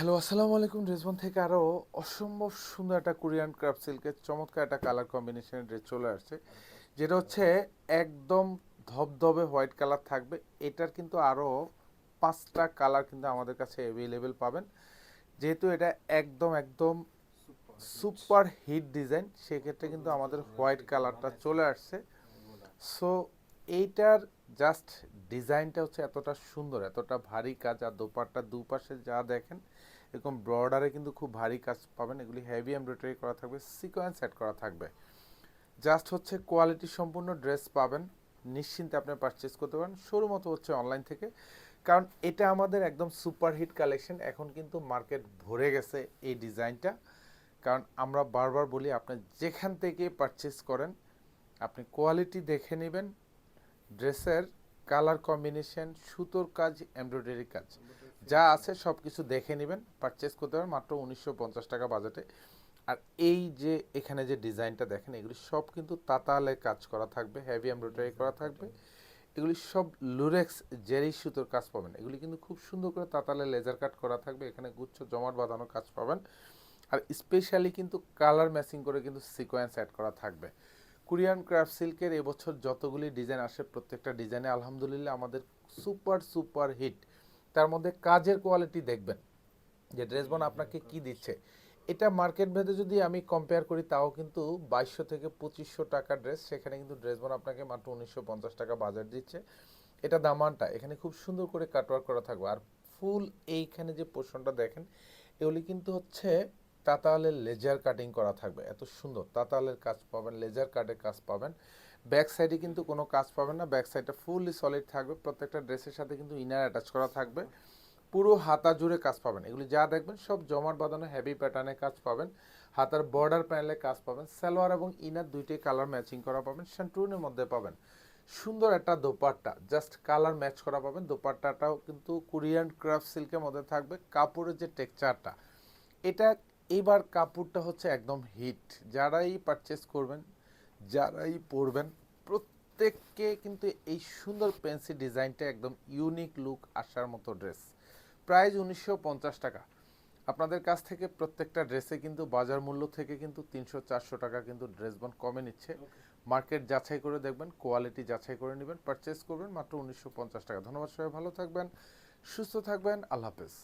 Hello, আসসালামু আলাইকুম। রেজওয়ান থেকে আরও অসম্ভব সুন্দর একটা কোরিয়ান ক্রাফট সিল্কের চমৎকার একটা কালার কম্বিনেশনের ড্রেস চলে আসছে, যেটা হচ্ছে একদম ধবধবে হোয়াইট কালার থাকবে। এটার কিন্তু আরও 5টা কালার কিন্তু আমাদের কাছে অ্যাভেলেবেল পাবেন। যেহেতু এটা একদম একদম সুপার হিট ডিজাইন, সেক্ষেত্রে কিন্তু আমাদের হোয়াইট কালারটা চলে আসছে। সো এইটার জাস্ট ডিজাইনটা হচ্ছে এতটা সুন্দর, এতটা ভারী কাজ, আর দোপাট্টার দুপাশে যা দেখেন এরকম ব্রডারে কিন্তু খুব ভারী কাজ পাবেন। এগুলি হেভি এমব্রয়ডারি করা থাকবে, সিকোয়েন্স সেট করা থাকবে। জাস্ট হচ্ছে কোয়ালিটি সম্পূর্ণ ড্রেস পাবেন, নিশ্চিন্তে আপনি পারচেস করতে পারেন শুরু মতো হচ্ছে অনলাইন থেকে। কারণ এটা আমাদের একদম সুপার হিট কালেকশন, এখন কিন্তু মার্কেট ভরে গেছে এই ডিজাইনটা। কারণ আমরা বারবার বলি, আপনি যেখান থেকে পারচেস করেন আপনি কোয়ালিটি দেখে নেবেন, ড্রেসের কালার কম্বিনেশন, সুতোর কাজ, এমব্রয়ডারি কাজ যা আছে সব কিছু দেখে নেবেন, পারচেস করতে পারেন মাত্র 1950 টাকা বাজেটে। আর এই যে এখানে যে ডিজাইনটা দেখেন, এগুলি সব কিন্তু তাতালে কাজ করা থাকবে, হেভি এমব্রয়ডারি করা থাকবে। এগুলি সব লুরেক্স জেরি সুতোর কাজ পাবেন। এগুলি কিন্তু খুব সুন্দর করে তাতালে লেজার কাট করা থাকবে, এখানে গুচ্ছ জমাট বাঁধানো কাজ পাবেন। আর স্পেশালি কিন্তু কালার ম্যাচিং করে কিন্তু সিকোয়েন্স অ্যাড করা থাকবে। কোরিয়ান ক্রাফট সিল্কের এবছর যতগুলি ডিজাইন আসে, প্রত্যেকটা ডিজাইনে আলহামদুলিল্লাহ আমাদের সুপার সুপার হিট। তার মধ্যে কাজের কোয়ালিটি দেখবেন যে ড্রেসবন আপনাকে কি দিচ্ছে। এটা মার্কেট ভেদে যদি আমি কম্পেয়ার করি, তাও কিন্তু 2200 থেকে 2500 টাকা ড্রেস, সেখানে কিন্তু ড্রেসবন আপনাকে মাত্র 1950 টাকা বাজার দিচ্ছে। এটা দামানটা এখানে খুব সুন্দর করে কাটওয়ার্ক করা থাকবে। আর ফুল এইখানে যে পোর্শনটা দেখেন, এগুলি কিন্তু হচ্ছে তাতালের লেজার কাটিং করা থাকবে, এত সুন্দর তাতালের কাজ পাবেন, লেজার কাটের কাজ পাবেন। ব্যাক সাইডে কিন্তু কোনো কাজ পাবেন না, ব্যাক সাইডটা ফুললি সলিড থাকবে। প্রত্যেকটা ড্রেসের সাথে কিন্তু ইনার অ্যাটাচ করা থাকবে, পুরো হাতা জুড়ে কাজ পাবেন। এগুলি যা দেখবেন সব জমাট বাঁধানো হেভি প্যাটার্নে কাজ পাবেন। হাতার বর্ডার প্যানেলে কাজ পাবেন, সালোয়ার এবং ইনার দুইটাই কালার ম্যাচিং করা পাবেন, শান্টুনের মধ্যে পাবেন। সুন্দর একটা দোপাট্টা, জাস্ট কালার ম্যাচ করা পাবেন। দোপাট্টাটাও কিন্তু কোরিয়ান ক্রাফট সিল্কের মধ্যে থাকবে। কাপড়ের যে টেক্সচারটা, এটা এইবার কাপড়টা হচ্ছে একদম হিট। যারাই পারচেস করবেন, যারাই পরবেন, প্রত্যেককে কিন্তু এই সুন্দর পেন্সি ডিজাইনটা একদম ইউনিক লুক আসার মতো ড্রেস। প্রাইস 1950 টাকা। আপনাদের কাছ থেকে প্রত্যেকটা ড্রেসে কিন্তু বাজার মূল্য থেকে কিন্তু 300-400 টাকা কিন্তু ড্রেস বন কমে নিচ্ছে। মার্কেট যাচাই করে দেখবেন, কোয়ালিটি যাচাই করে নেবেন, পারচেস করবেন মাত্র 1950 টাকা। ধন্যবাদ, সবাই ভালো থাকবেন, সুস্থ থাকবেন, আল্লাহ হাফেজ।